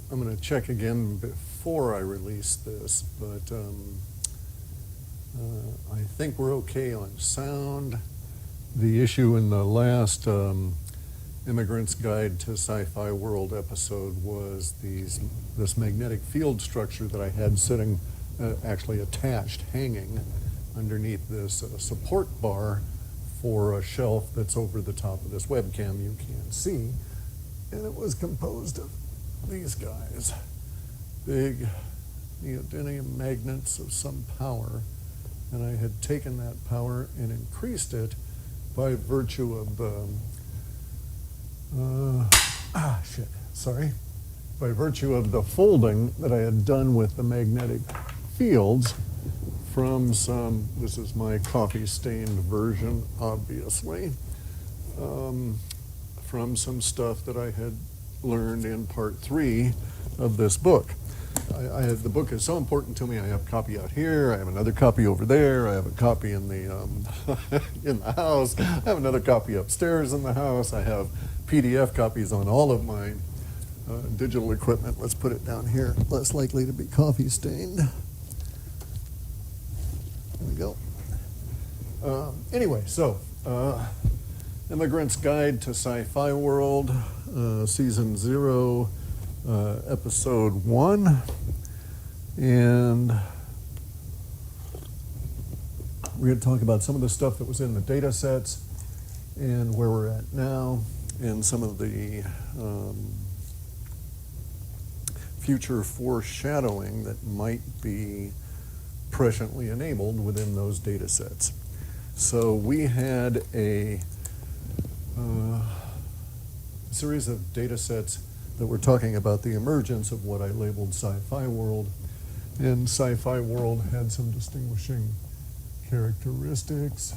I'm going to check again before I release this, but I think we're okay on sound. The issue in the last Immigrants Guide to Sci-Fi World episode was this magnetic field structure that I had sitting, actually attached, hanging underneath this support bar for a shelf that's over the top of this webcam you can't see. And it was composed of these guys, big neodymium magnets of some power, and I had taken that power and increased it by virtue of the by virtue of the folding that I had done with the magnetic fields from some, this is my coffee stained version obviously, from some stuff that I had learned in part 3 of this book. The book is so important to me. I have a copy out here. I have another copy over there. I have a copy in the in the house. I have another copy upstairs in the house. I have PDF copies on all of my digital equipment. Let's put it down here. Less likely to be coffee stained. There we go. Anyway, so Immigrants Guide to Sci-Fi World, Season 0, Episode 1. And we're going to talk about some of the stuff that was in the data sets and where we're at now, and some of the future foreshadowing that might be presciently enabled within those data sets. So we had a series of data sets that were talking about the emergence of what I labeled Sci-Fi World. And Sci-Fi World had some distinguishing characteristics.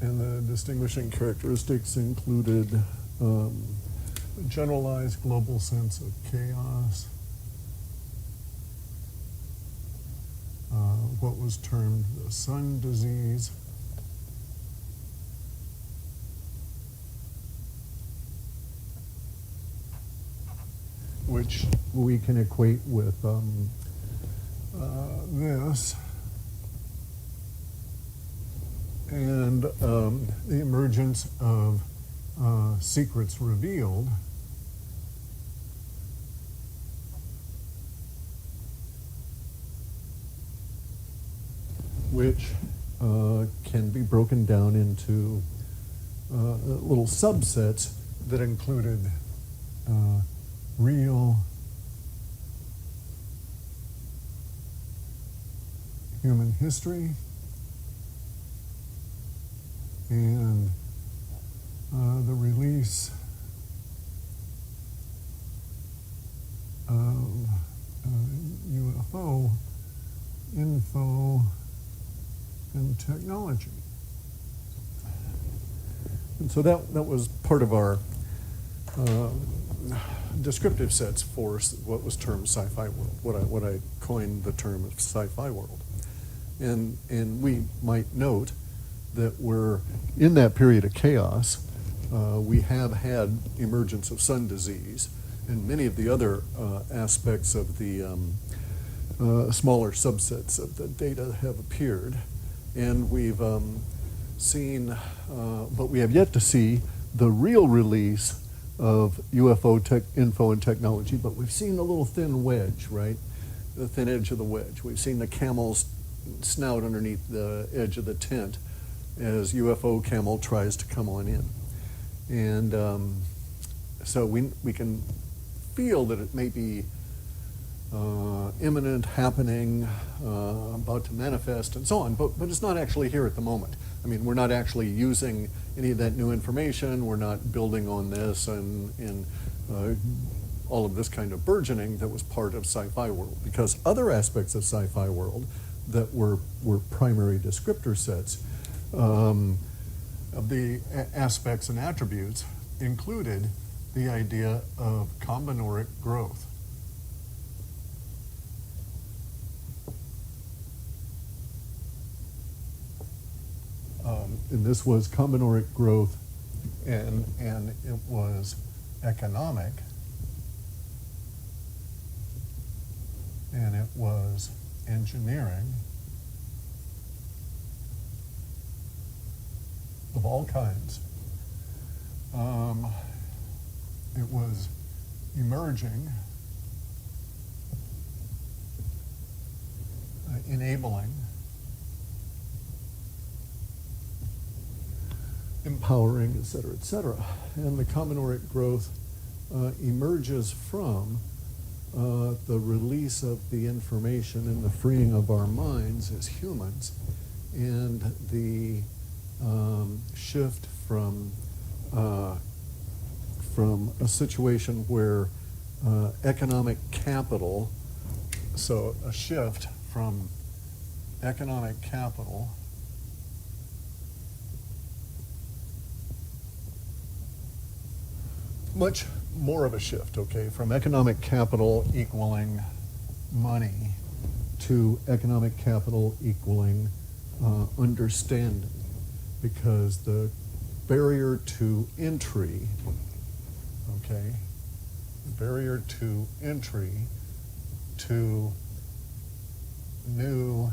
And the distinguishing characteristics included a generalized global sense of chaos, what was termed the sun disease, which we can equate with this, and the emergence of secrets revealed, which can be broken down into little subsets that included real human history and the release of UFO info and technology. And so that was part of our descriptive sets for what was termed Sci-Fi World, what I coined the term of Sci-Fi World. And we might note that we're in that period of chaos. We have had emergence of sun disease, and many of the other aspects of the smaller subsets of the data have appeared. And we've seen, but we have yet to see the real release of UFO info and technology, but we've seen the little thin wedge, right? The thin edge of the wedge. We've seen the camel's snout underneath the edge of the tent as UFO camel tries to come on in. And so we can feel that it may be imminent, happening, about to manifest, and so on, but it's not actually here at the moment. I mean, we're not actually using any of that new information. We're not building on this and all of this kind of burgeoning that was part of Sci-Fi World, because other aspects of Sci-Fi World that were primary descriptor sets of the aspects and attributes included the idea of combinoric growth. And this was combinoric growth, and it was economic, and it was engineering of all kinds. It was emerging, enabling, empowering, et cetera, et cetera. And the combinoric growth emerges from the release of the information and the freeing of our minds as humans, and the shift from a situation where economic capital, so a shift from economic capital much more of a shift, okay, from economic capital equaling money to economic capital equaling understanding, because the barrier to entry, okay, the barrier to entry to new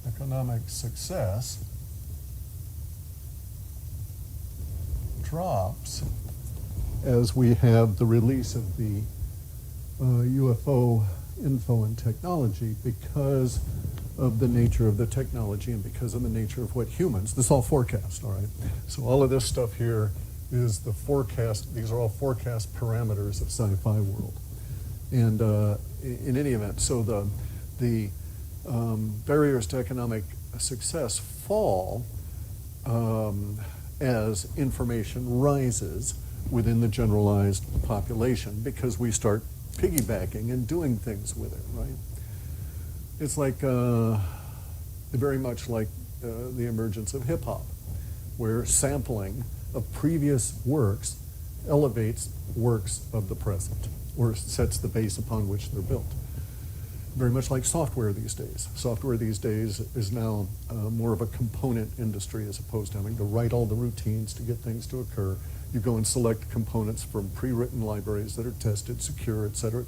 economic success drops as we have the release of the UFO info and technology, because of the nature of the technology and because of the nature of what humans, this is all forecast, all right? So all of this stuff here is the forecast, these are all forecast parameters of sci-fi world. And in any event, so the barriers to economic success fall as information rises within the generalized population, because we start piggybacking and doing things with it, right? It's like, very much like the emergence of hip hop, where sampling of previous works elevates works of the present, or sets the base upon which they're built. Very much like software these days. Software these days is now more of a component industry, as opposed to having to write all the routines to get things to occur. You go and select components from pre-written libraries that are tested, secure, et cetera,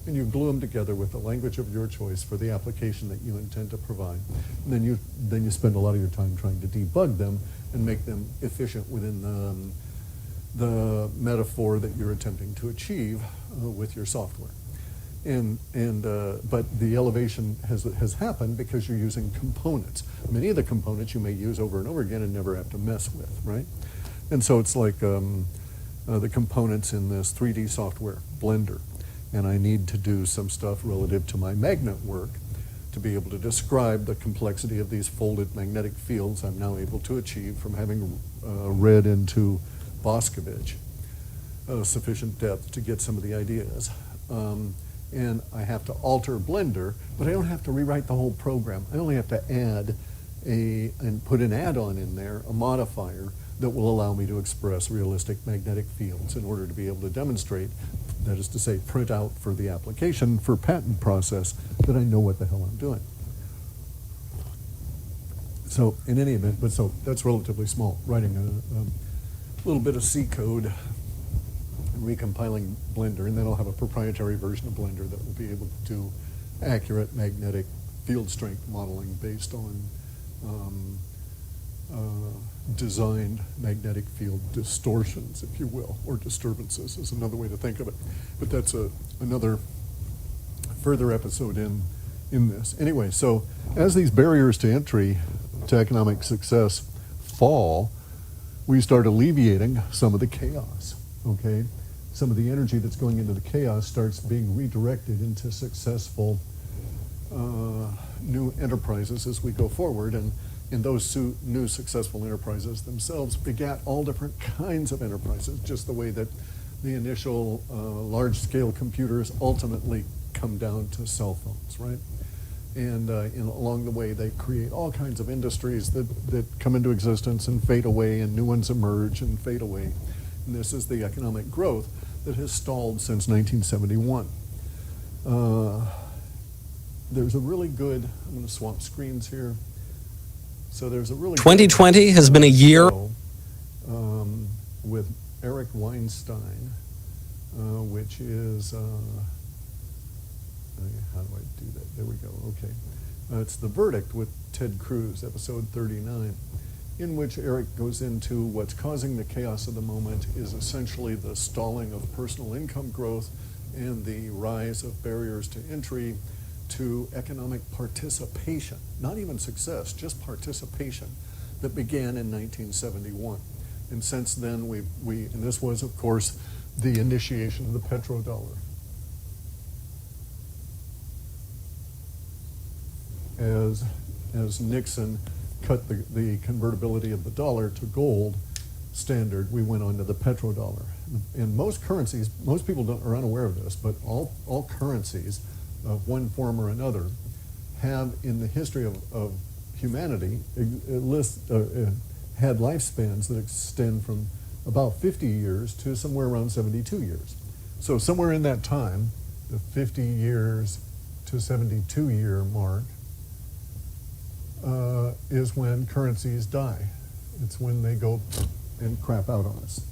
and you glue them together with the language of your choice for the application that you intend to provide. And then you spend a lot of your time trying to debug them and make them efficient within the metaphor that you're attempting to achieve with your software. But the elevation has happened because you're using components. Many of the components you may use over and over again and never have to mess with, right? And so it's like the components in this 3D software, Blender. And I need to do some stuff relative to my magnet work to be able to describe the complexity of these folded magnetic fields I'm now able to achieve from having read into Boscovich sufficient depth to get some of the ideas. And I have to alter Blender, but I don't have to rewrite the whole program. I only have to add and put an add-on in there, a modifier, that will allow me to express realistic magnetic fields in order to be able to demonstrate, that is to say, print out for the application for patent process that I know what the hell I'm doing. So in any event, so that's relatively small, writing a little bit of C code, recompiling Blender, and then I'll have a proprietary version of Blender that will be able to do accurate magnetic field strength modeling based on designed magnetic field distortions, if you will, or disturbances is another way to think of it. But that's another further episode in this. Anyway, so as these barriers to entry to economic success fall, we start alleviating some of the chaos, okay? Some of the energy that's going into the chaos starts being redirected into successful new enterprises as we go forward, and those new successful enterprises themselves begat all different kinds of enterprises, just the way that the initial large-scale computers ultimately come down to cell phones, right? And along the way, they create all kinds of industries that come into existence and fade away, and new ones emerge and fade away. And this is the economic growth that has stalled since 1971. There's a really good, I'm going to swap screens here. So there's a really 2020 has been a year. with Eric Weinstein, which is, how do I do that? There we go, okay. It's The Verdict with Ted Cruz, episode 39, in which Eric goes into what's causing the chaos of the moment is essentially the stalling of personal income growth and the rise of barriers to entry to economic participation, not even success, just participation, that began in 1971. And since then, and this was, of course, the initiation of the petrodollar. As Nixon cut the convertibility of the dollar to gold standard, we went on to the petrodollar. And most currencies, most people are unaware of this, but all currencies of one form or another have, in the history of humanity, had lifespans that extend from about 50 years to somewhere around 72 years. So somewhere in that time, the 50 years to 72 year mark, is when currencies die. It's when they go and crap out on us.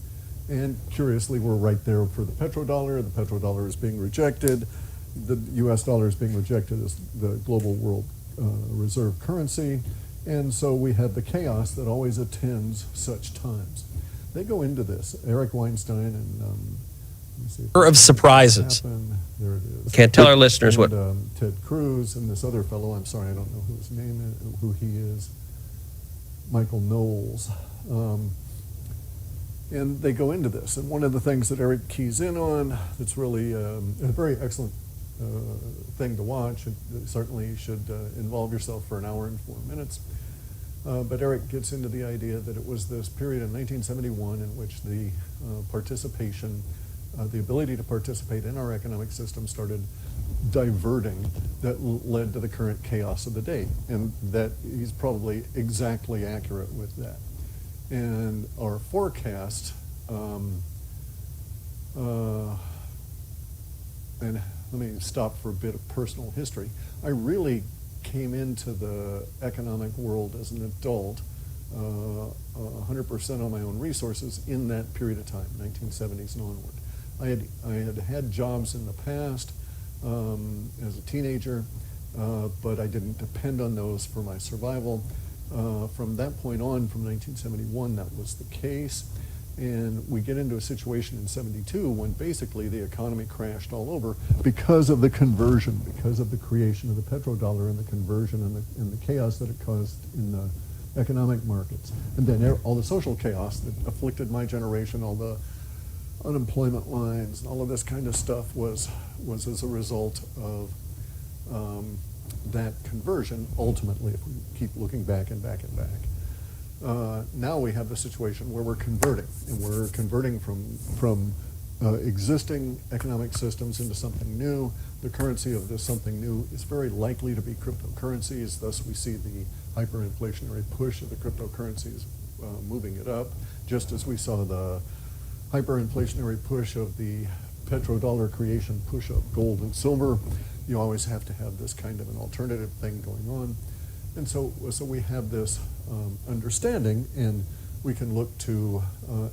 And curiously, we're right there for the petrodollar. The petrodollar is being rejected. The US dollar is being rejected as the global world reserve currency. And so we have the chaos that always attends such times. They go into this. Eric Weinstein and let me see if of surprises. there it is. Okay, tell our listeners what. Ted Cruz and this other fellow. I'm sorry, I don't know who his name is, who he is. Michael Knowles. And they go into this. And one of the things that Eric keys in on that's really a very excellent thing to watch. It certainly should involve yourself for an hour and 4 minutes. But Eric gets into the idea that it was this period in 1971 in which the participation, the ability to participate in our economic system started diverting, that led to the current chaos of the day. And that he's probably exactly accurate with that. And our forecast, and let me stop for a bit of personal history. I really came into the economic world as an adult, 100% on my own resources in that period of time, 1970s and onward. I had jobs in the past as a teenager, but I didn't depend on those for my survival. From that point on, from 1971, that was the case. And we get into a situation in 72 when basically the economy crashed all over because of the conversion, because of the creation of the petrodollar and the conversion and the chaos that it caused in the economic markets. And then all the social chaos that afflicted my generation, all the unemployment lines, all of this kind of stuff was as a result of that conversion, ultimately, if we keep looking back and back and back. Now we have the situation where we're converting, and we're converting from existing economic systems into something new. The currency of this something new is very likely to be cryptocurrencies. Thus, we see the hyperinflationary push of the cryptocurrencies moving it up, just as we saw the hyperinflationary push of the petrodollar creation push up gold and silver. You always have to have this kind of an alternative thing going on. And so we have this understanding, and we can look to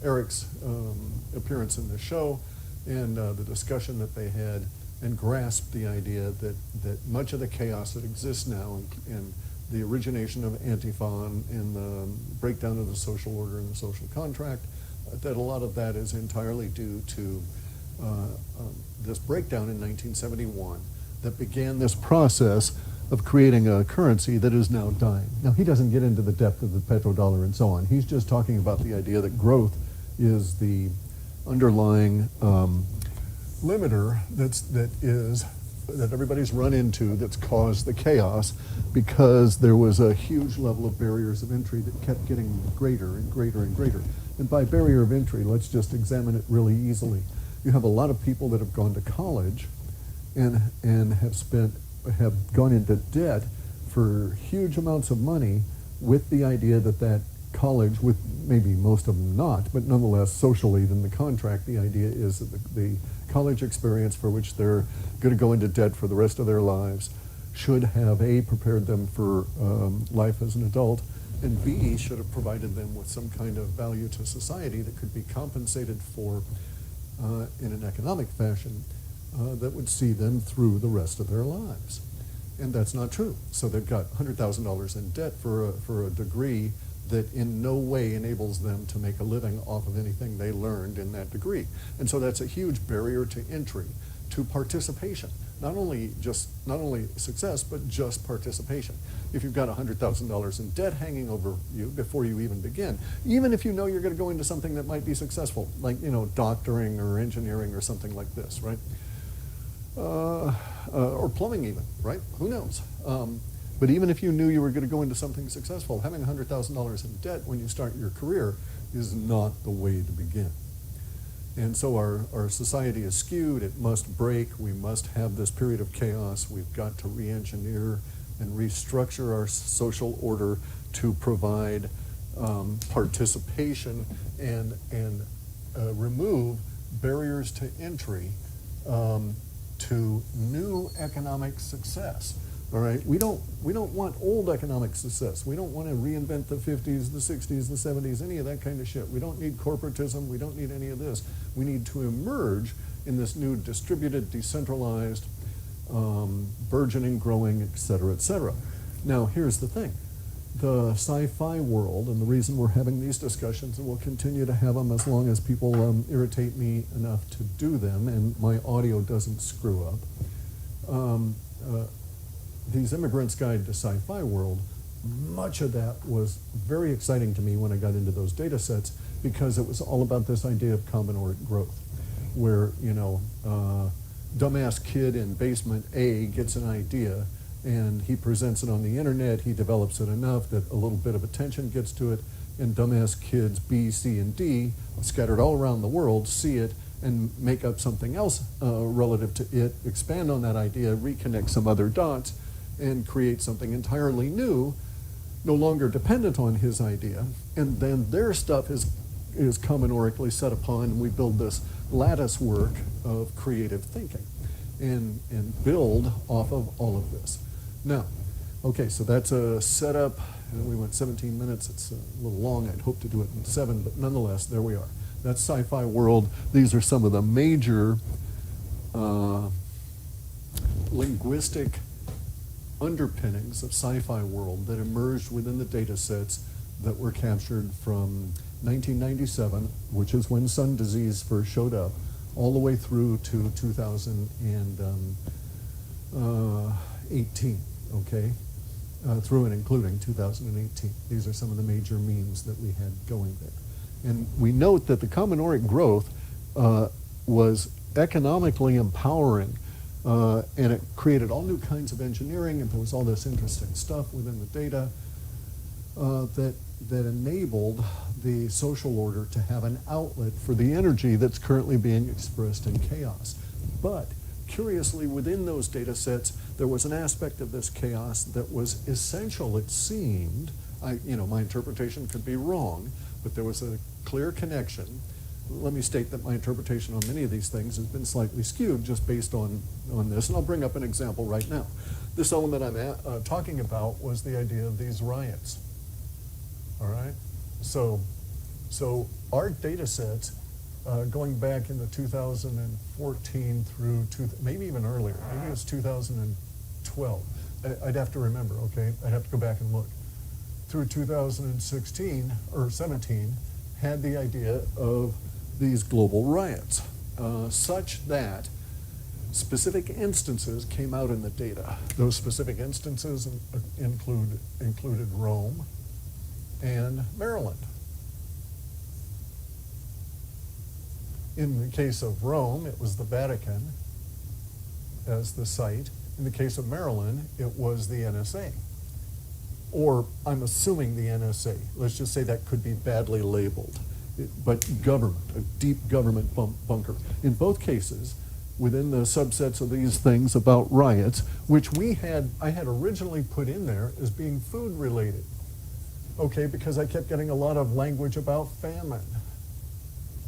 Eric's appearance in the show and the discussion that they had, and grasp the idea that much of the chaos that exists now and the origination of Antifa and the breakdown of the social order and the social contract, that a lot of that is entirely due to this breakdown in 1971 that began this process of creating a currency that is now dying. Now, he doesn't get into the depth of the petrodollar and so on. He's just talking about the idea that growth is the underlying limiter that everybody's run into, that's caused the chaos because there was a huge level of barriers of entry that kept getting greater and greater and greater. And by barrier of entry, let's just examine it really easily. You have a lot of people that have gone to college and have gone into debt for huge amounts of money with the idea that college, with maybe most of them not, but nonetheless socially in the contract, the idea is that the college experience for which they're going to go into debt for the rest of their lives should have prepared them for life as an adult, and B, should have provided them with some kind of value to society that could be compensated for in an economic fashion that would see them through the rest of their lives. And that's not true. So they've got $100,000 in debt for a degree that in no way enables them to make a living off of anything they learned in that degree. And so that's a huge barrier to entry, to participation. Not only success, but just participation. If you've got $100,000 in debt hanging over you before you even begin, even if you know you're going to go into something that might be successful, like doctoring or engineering or something like this, right? Or plumbing even, right? Who knows? But even if you knew you were going to go into something successful, having $100,000 in debt when you start your career is not the way to begin. And so our society is skewed. It must break. We must have this period of chaos. We've got to re-engineer and restructure our social order to provide participation and remove barriers to entry to new economic success. All right, we don't want old economic success. We don't want to reinvent the 50s, the 60s, the 70s, any of that kind of shit. We don't need corporatism. We don't need any of this. We need to emerge in this new distributed, decentralized, burgeoning, growing, et cetera, et cetera. Now, here's the thing. The sci-fi world, and the reason we're having these discussions, and we'll continue to have them as long as people irritate me enough to do them, and my audio doesn't screw up. These Immigrants' Guide to Sci-Fi World, much of that was very exciting to me when I got into those data sets, because it was all about this idea of combinoric growth, where, dumbass kid in basement A gets an idea, and he presents it on the internet, he develops it enough that a little bit of attention gets to it, and dumbass kids B, C, and D, scattered all around the world, see it, and make up something else relative to it, expand on that idea, reconnect some other dots, and create something entirely new, no longer dependent on his idea. And then their stuff is combinatorically set upon, and we build this lattice work of creative thinking and build off of all of this. Now, okay, so that's a setup. We went 17 minutes. It's a little long. I'd hope to do it in 7, but nonetheless, there we are. That's sci-fi world. These are some of the major linguistic underpinnings of sci-fi world that emerged within the data sets that were captured from 1997, which is when sun disease first showed up, all the way through to 2018, okay? Through and including 2018. These are some of the major memes that we had going there. And we note that the combinoric growth was economically empowering, and it created all new kinds of engineering, and there was all this interesting stuff within the data that enabled the social order to have an outlet for the energy that's currently being expressed in chaos. But curiously, within those data sets, there was an aspect of this chaos that was essential, it seemed. My interpretation could be wrong, but there was a clear connection. Let me state that my interpretation on many of these things has been slightly skewed just based on this, and I'll bring up an example right now. This element I'm talking about was the idea of these riots. All right? So our data sets, going back into 2014 through, maybe even earlier, maybe it was 2012. I'd have to remember, okay? I'd have to go back and look. Through 2016 or 17, had the idea of these global riots, such that specific instances came out in the data. Those specific instances included Rome and Maryland. In the case of Rome, it was the Vatican as the site. In the case of Maryland, it was the NSA. Or I'm assuming the NSA. Let's just say that could be badly labeled. But government, a deep government bunker. In both cases, within the subsets of these things about riots, which I had originally put in there as being food related. Okay, because I kept getting a lot of language about famine,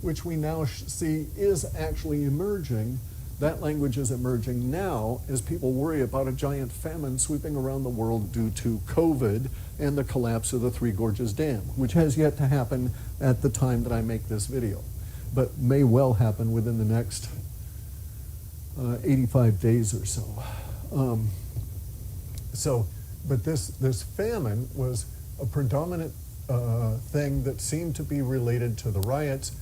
which we now see is actually emerging That language is emerging now as people worry about a giant famine sweeping around the world due to COVID and the collapse of the Three Gorges Dam, which has yet to happen at the time that I make this video, but may well happen within the next 85 days or so. But this famine was a predominant thing that seemed to be related to the riots,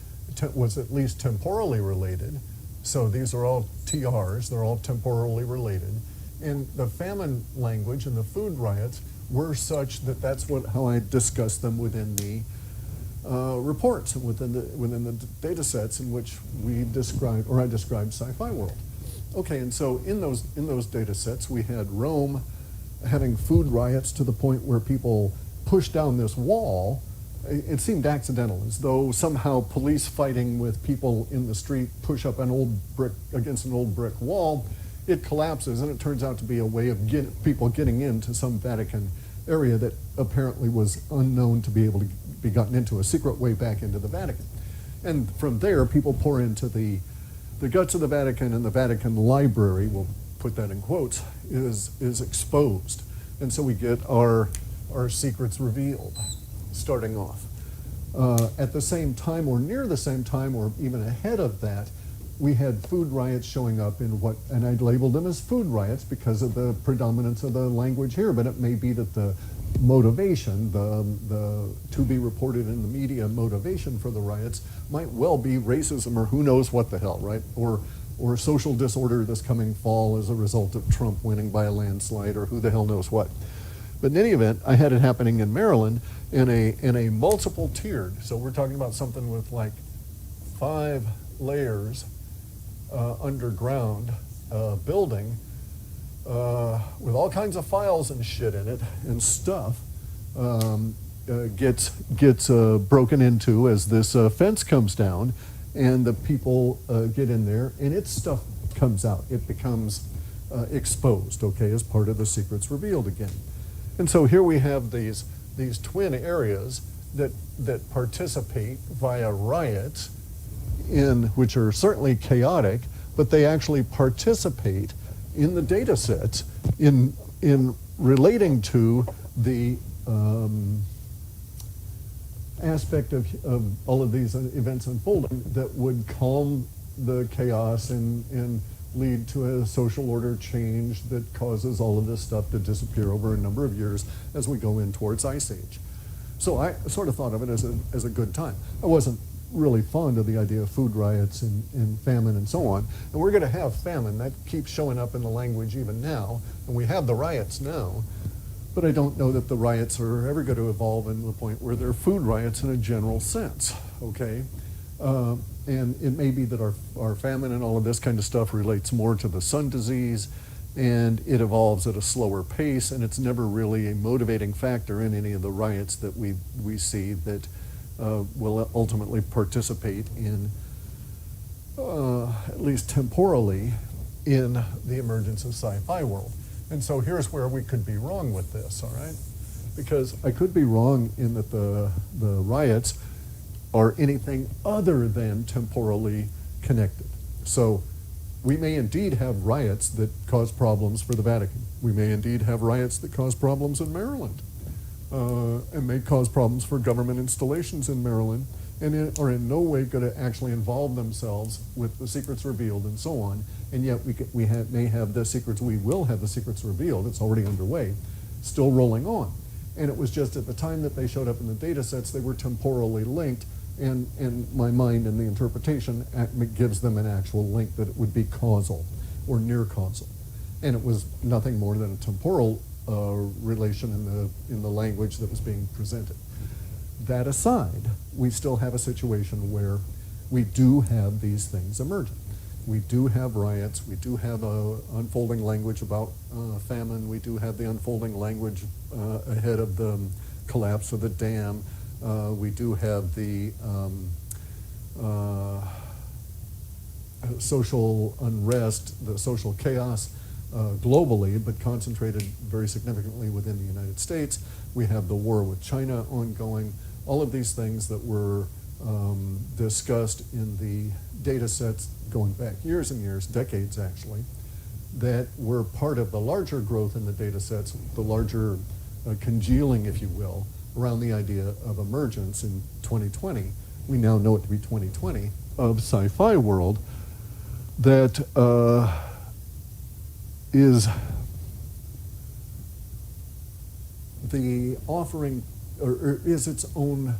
was at least temporally related. So these are all TRs, they're all temporally related. And the famine language and the food riots were such that that's how I discussed them within the reports and within the data sets in which I described sci-fi world. Okay, and so in those data sets we had Rome having food riots to the point where people pushed down this wall. It seemed accidental, as though somehow police fighting with people in the street push up against an old brick wall. It collapses, and it turns out to be a way of people getting into some Vatican area that apparently was unknown to be able to be gotten into, a secret way back into the Vatican. And from there, people pour into the guts of the Vatican, and the Vatican Library, we'll put that in quotes, is exposed. And so we get our secrets revealed, starting off. At the same time, or near the same time, or even ahead of that, we had food riots showing up in and I'd labeled them as food riots because of the predominance of the language here, but it may be that the motivation, the to be reported in the media motivation for the riots might well be racism or who knows what the hell, right? Or social disorder this coming fall as a result of Trump winning by a landslide, or who the hell knows what. But in any event, I had it happening in Maryland in a multiple tiered, so we're talking about something with like 5 layers underground building with all kinds of files and shit in it and stuff gets broken into as this fence comes down, and the people get in there and its stuff comes out. It becomes exposed, okay, as part of the secrets revealed again. And so here we have these twin areas that participate via riots, which are certainly chaotic, but they actually participate in the data sets in relating to the aspect of all of these events unfolding that would calm the chaos and lead to a social order change that causes all of this stuff to disappear over a number of years as we go in towards Ice Age. So I sort of thought of it as a good time. I wasn't really fond of the idea of food riots and famine and so on. And we're going to have famine. That keeps showing up in the language even now. And we have the riots now. But I don't know that the riots are ever going to evolve into the point where they're food riots in a general sense, okay? And it may be that our famine and all of this kind of stuff relates more to the sun disease, and it evolves at a slower pace, and it's never really a motivating factor in any of the riots that we see that will ultimately participate in, at least temporally, in the emergence of sci-fi world. And so here's where we could be wrong with this, all right? Because I could be wrong in that the riots are anything other than temporally connected. So we may indeed have riots that cause problems for the Vatican. We may indeed have riots that cause problems in Maryland, and may cause problems for government installations in Maryland, and are in no way going to actually involve themselves with the secrets revealed and so on. And yet we may have the secrets, we will have the secrets revealed, it's already underway, still rolling on. And it was just at the time that they showed up in the data sets, they were temporally linked, and my mind and the interpretation gives them an actual link that it would be causal or near causal. And it was nothing more than a temporal relation in the language that was being presented. That aside, we still have a situation where we do have these things emerging. We do have riots, we do have unfolding language about famine, we do have the unfolding language ahead of the collapse of the dam, we do have the social unrest, the social chaos globally, but concentrated very significantly within the United States. We have the war with China ongoing, all of these things that were discussed in the data sets going back years and years, decades actually, that were part of the larger growth in the data sets, the larger congealing, if you will, around the idea of emergence in 2020. We now know it to be 2020 of sci-fi world that is the offering, or is its own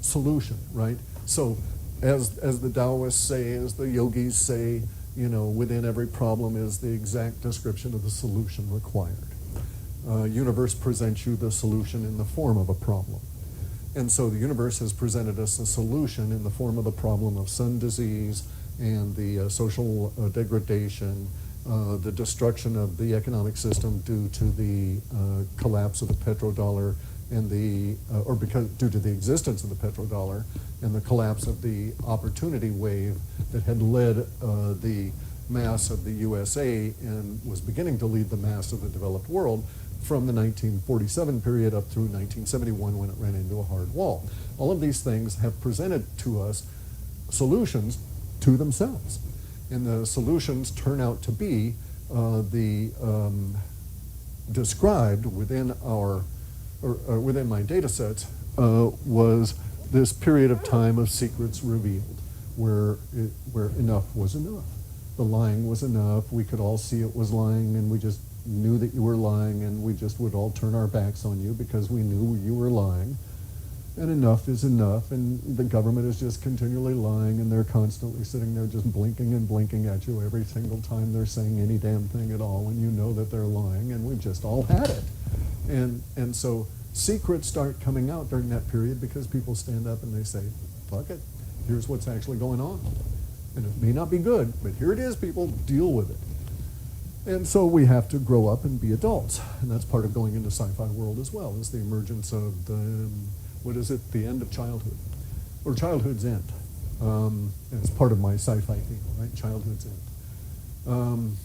solution, right? So as the Taoists say, as the yogis say, you know, within every problem is the exact description of the solution required. Universe presents you the solution in the form of a problem. And so the universe has presented us a solution in the form of the problem of sun disease and the social degradation, the destruction of the economic system due to the collapse of the petrodollar and due to the existence of the petrodollar and the collapse of the opportunity wave that had led the mass of the USA and was beginning to lead the mass of the developed world from the 1947 period up through 1971 when it ran into a hard wall. All of these things have presented to us solutions to themselves. And the solutions turn out to be described within our, or within my data sets, was this period of time of secrets revealed, where enough was enough. The lying was enough. We could all see it was lying, and we just knew that you were lying, and we just would all turn our backs on you because we knew you were lying. And enough is enough, and the government is just continually lying, and they're constantly sitting there just blinking and blinking at you every single time they're saying any damn thing at all, and you know that they're lying, and we've just all had it. And so secrets start coming out during that period because people stand up and they say, fuck it, here's what's actually going on. And it may not be good, but here it is, people, deal with it. And so we have to grow up and be adults, and that's part of going into sci-fi world as well, is the emergence of the, what is it, the end of childhood, or childhood's end. And it's part of my sci-fi theme, right, childhood's end.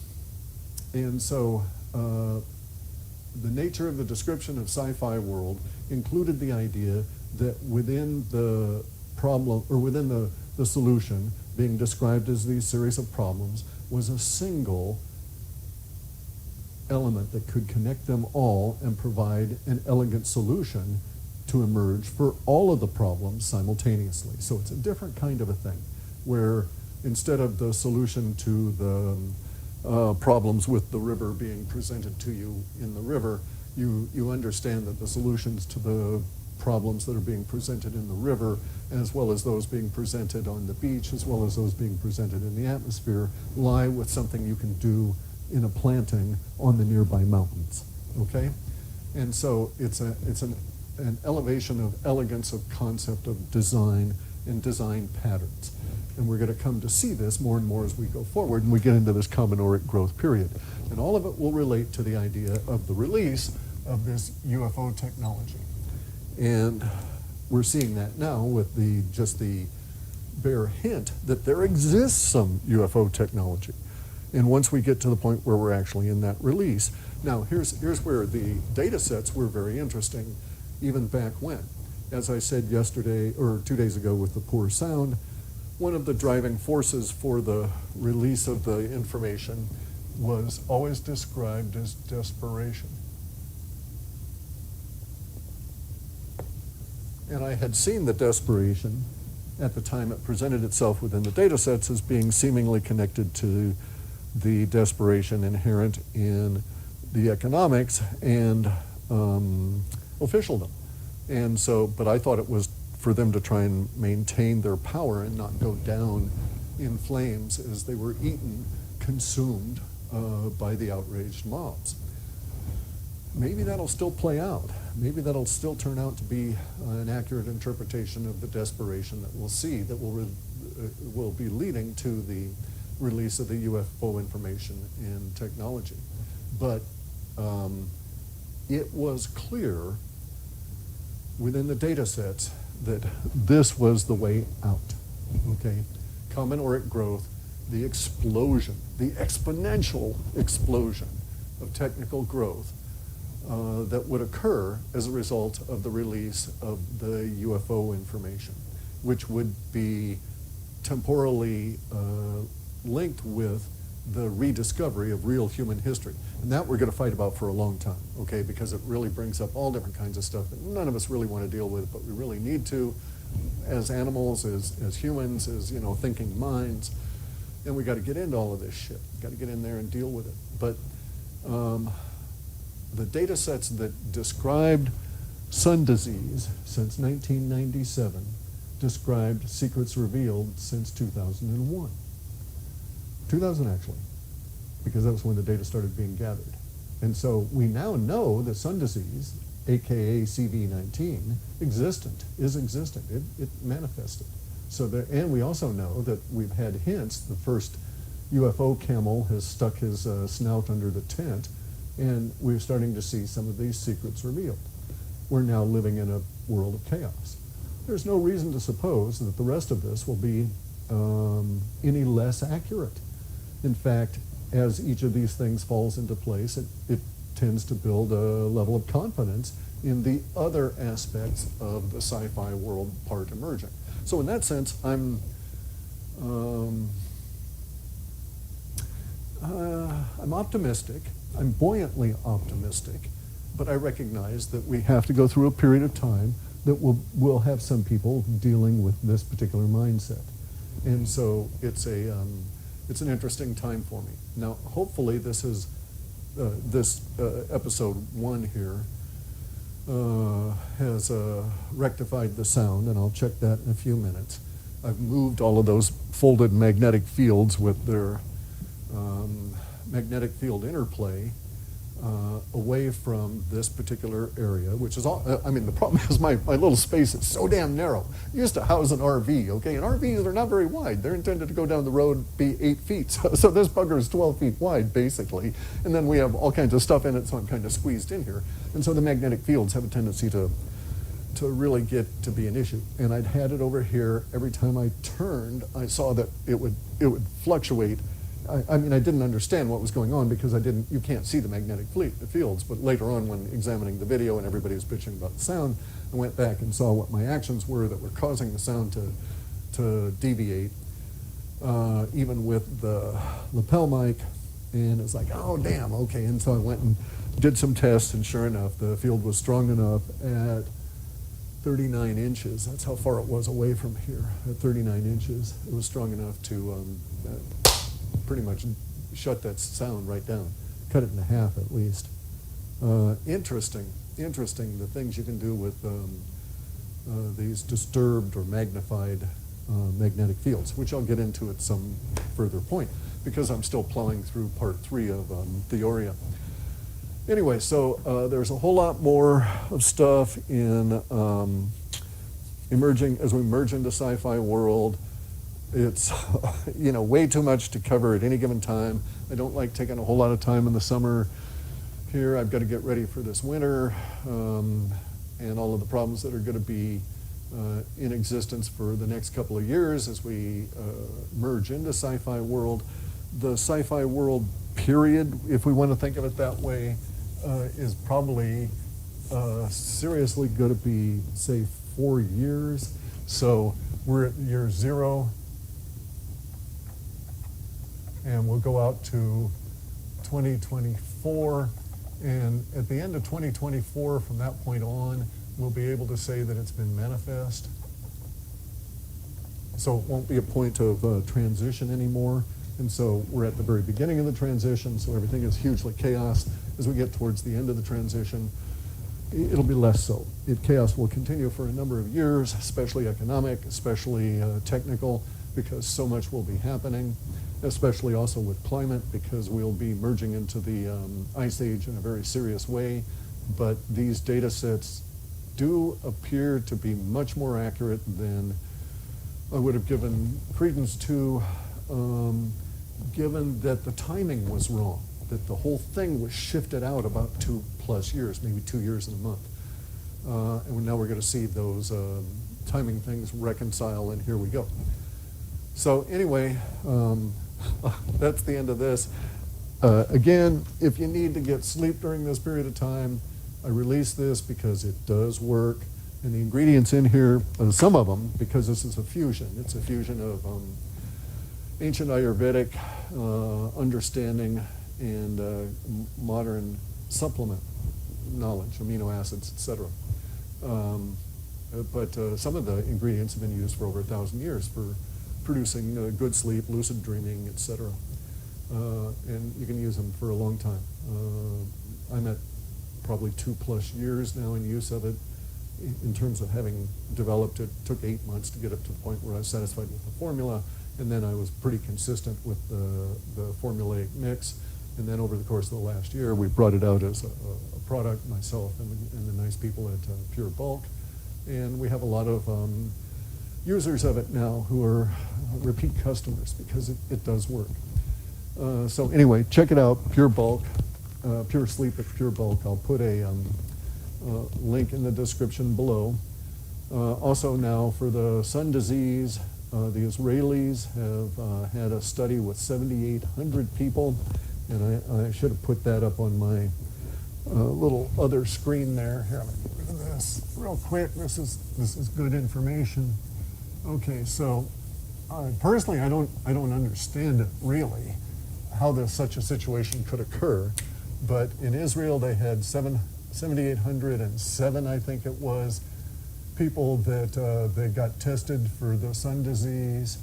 And so the nature of the description of sci-fi world included the idea that within the problem, or within the solution, being described as these series of problems, was a single element that could connect them all and provide an elegant solution to emerge for all of the problems simultaneously. So it's a different kind of a thing, where instead of the solution to the problems with the river being presented to you in the river, you understand that the solutions to the problems that are being presented in the river, as well as those being presented on the beach, as well as those being presented in the atmosphere, lie with something you can do in a planting on the nearby mountains, okay? And so it's an elevation of elegance of concept of design and design patterns. And we're going to come to see this more and more as we go forward and we get into this combinoric growth period. And all of it will relate to the idea of the release of this UFO technology. And we're seeing that now with just the bare hint that there exists some UFO technology. And once we get to the point where we're actually in that release. Now, here's where the data sets were very interesting, even back when. As I said yesterday, or 2 days ago with the poor sound, one of the driving forces for the release of the information was always described as desperation. And I had seen the desperation at the time it presented itself within the data sets as being seemingly connected to the desperation inherent in the economics and officialdom. And so, but I thought it was for them to try and maintain their power and not go down in flames as they were eaten, consumed by the outraged mobs. Maybe that'll still play out. Maybe that'll still turn out to be an accurate interpretation of the desperation that we'll see that will be leading to the release of the UFO information and technology. But it was clear within the data sets that this was the way out, okay? Combinoric growth, the explosion, the exponential explosion of technical growth that would occur as a result of the release of the UFO information. which would be temporally linked with the rediscovery of real human history. And that we're going to fight about for a long time, okay, because it really brings up all different kinds of stuff that none of us really want to deal with, but we really need to as animals, as humans, as, you know, thinking minds. And we got to get into all of this shit. Got to get in there and deal with it. But the data sets that described sun disease since 1997 described secrets revealed since 2001. 2000 actually, because that was when the data started being gathered. And so we now know that sun disease, aka CV19, is existent. It manifested. So and we also know that we've had hints. The first UFO camel has stuck his snout under the tent, and we're starting to see some of these secrets revealed. We're now living in a world of chaos. There's no reason to suppose that the rest of this will be any less accurate. In fact, as each of these things falls into place, it tends to build a level of confidence in the other aspects of the sci-fi world part emerging. So in that sense, I'm optimistic. I'm buoyantly optimistic, but I recognize that we have to go through a period of time that we'll have some people dealing with this particular mindset. And so it's an interesting time for me. Now, hopefully this is, episode 1 here has rectified the sound, and I'll check that in a few minutes. I've moved all of those folded magnetic fields with their magnetic field interplay away from this particular area, which is all, I mean, the problem is my little space is so damn narrow. It used to house an RV, okay, and RVs are not very wide. They're intended to go down the road, be 8 feet. So this bugger is 12 feet wide, basically. And then we have all kinds of stuff in it, so I'm kind of squeezed in here. And so the magnetic fields have a tendency to really get to be an issue. And I'd had it over here. Every time I turned, I saw that it would fluctuate. I mean, I didn't understand what was going on because you can't see the magnetic fields, but later on when examining the video and everybody was bitching about the sound, I went back and saw what my actions were that were causing the sound to deviate, even with the lapel mic, and it's like, oh, damn, okay, and so I went and did some tests, and sure enough, the field was strong enough at 39 inches. That's how far it was away from here. At 39 inches, it was strong enough to pretty much shut that sound right down, cut it in half at least. Interesting, the things you can do with these disturbed or magnified magnetic fields, which I'll get into at some further point, because I'm still plowing through part 3 of Theoria. Anyway, so there's a whole lot more of stuff in emerging, as we merge into sci-fi world. It's way too much to cover at any given time. I don't like taking a whole lot of time in the summer here. I've got to get ready for this winter and all of the problems that are going to be in existence for the next couple of years as we merge into sci-fi world. The sci-fi world period, if we want to think of it that way, is probably seriously going to be, say, 4 years. So we're at year 0. And we'll go out to 2024, and at the end of 2024, from that point on, we'll be able to say that it's been manifest. So it won't be a point of transition anymore, and so we're at the very beginning of the transition, so everything is hugely chaos. As we get towards the end of the transition, it'll be less so. Chaos will continue for a number of years, especially economic, especially technical, because so much will be happening, especially also with climate, because we'll be merging into the ice age in a very serious way. But these data sets do appear to be much more accurate than I would have given credence to, given that the timing was wrong, that the whole thing was shifted out about 2+ years, maybe 2 years and a month. And now we're going to see those timing things reconcile, and here we go. So anyway, that's the end of this. Again, if you need to get sleep during this period of time, I release this because it does work. And the ingredients in here, some of them, because this is a fusion, it's a fusion of ancient Ayurvedic understanding and modern supplement knowledge, amino acids, etc. But some of the ingredients have been used for over 1,000 years for producing good sleep, lucid dreaming, etc. And you can use them for a long time. I'm at probably 2+ years now in use of it. In terms of having developed it, took 8 months to get up to the point where I was satisfied with the formula, and then I was pretty consistent with the formulaic mix. And then over the course of the last year, we brought it out as a product, myself and the nice people at Pure Bulk. And we have a lot of users of it now who are repeat customers because it does work. So anyway, check it out, Pure Bulk, Pure Sleep at Pure Bulk. I'll put a link in the description below. Also now for the sun disease, the Israelis have had a study with 7,800 people, and I should have put that up on my little other screen there. Here, let me get rid of this real quick. This is good information. Okay, so personally, I don't understand it really, how such a situation could occur. But in Israel, they had 7,807, I think it was, people that they got tested for the sun disease.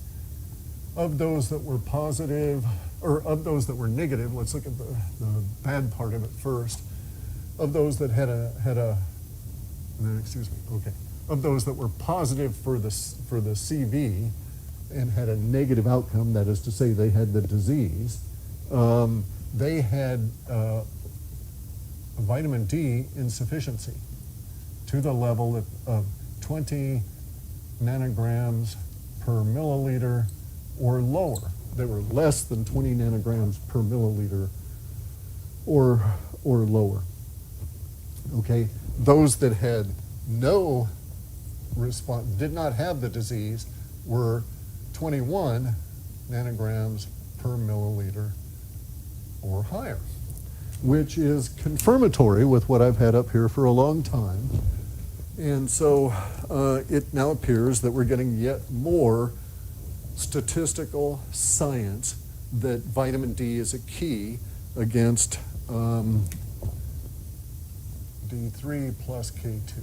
Of those that were positive, or of those that were negative, let's look at the bad part of it first. Of those that of those that were positive for the CV and had a negative outcome, that is to say they had the disease, they had vitamin D insufficiency to the level of 20 nanograms per milliliter or lower. They were less than 20 nanograms per milliliter or lower. Okay, those that had no response, did not have the disease, were 21 nanograms per milliliter or higher, which is confirmatory with what I've had up here for a long time. And so it now appears that we're getting yet more statistical science that vitamin D is a key against D3 plus K2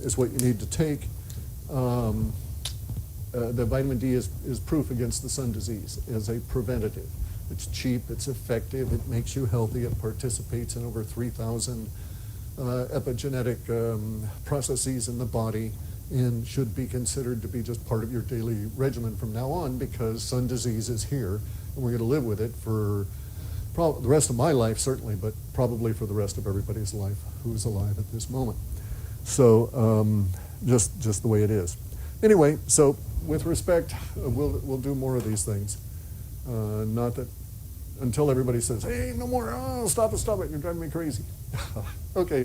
is what you need to take. The vitamin D is proof against the sun disease as a preventative. It's cheap, it's effective, it makes you healthy, it participates in over 3,000 epigenetic processes in the body, and should be considered to be just part of your daily regimen from now on, because sun disease is here, and we're going to live with it for the rest of my life, certainly, but probably for the rest of everybody's life who's alive at this moment. So just the way it is. Anyway, so with respect, we'll do more of these things. Not that until everybody says, hey, no more, oh, stop it, you're driving me crazy. Okay.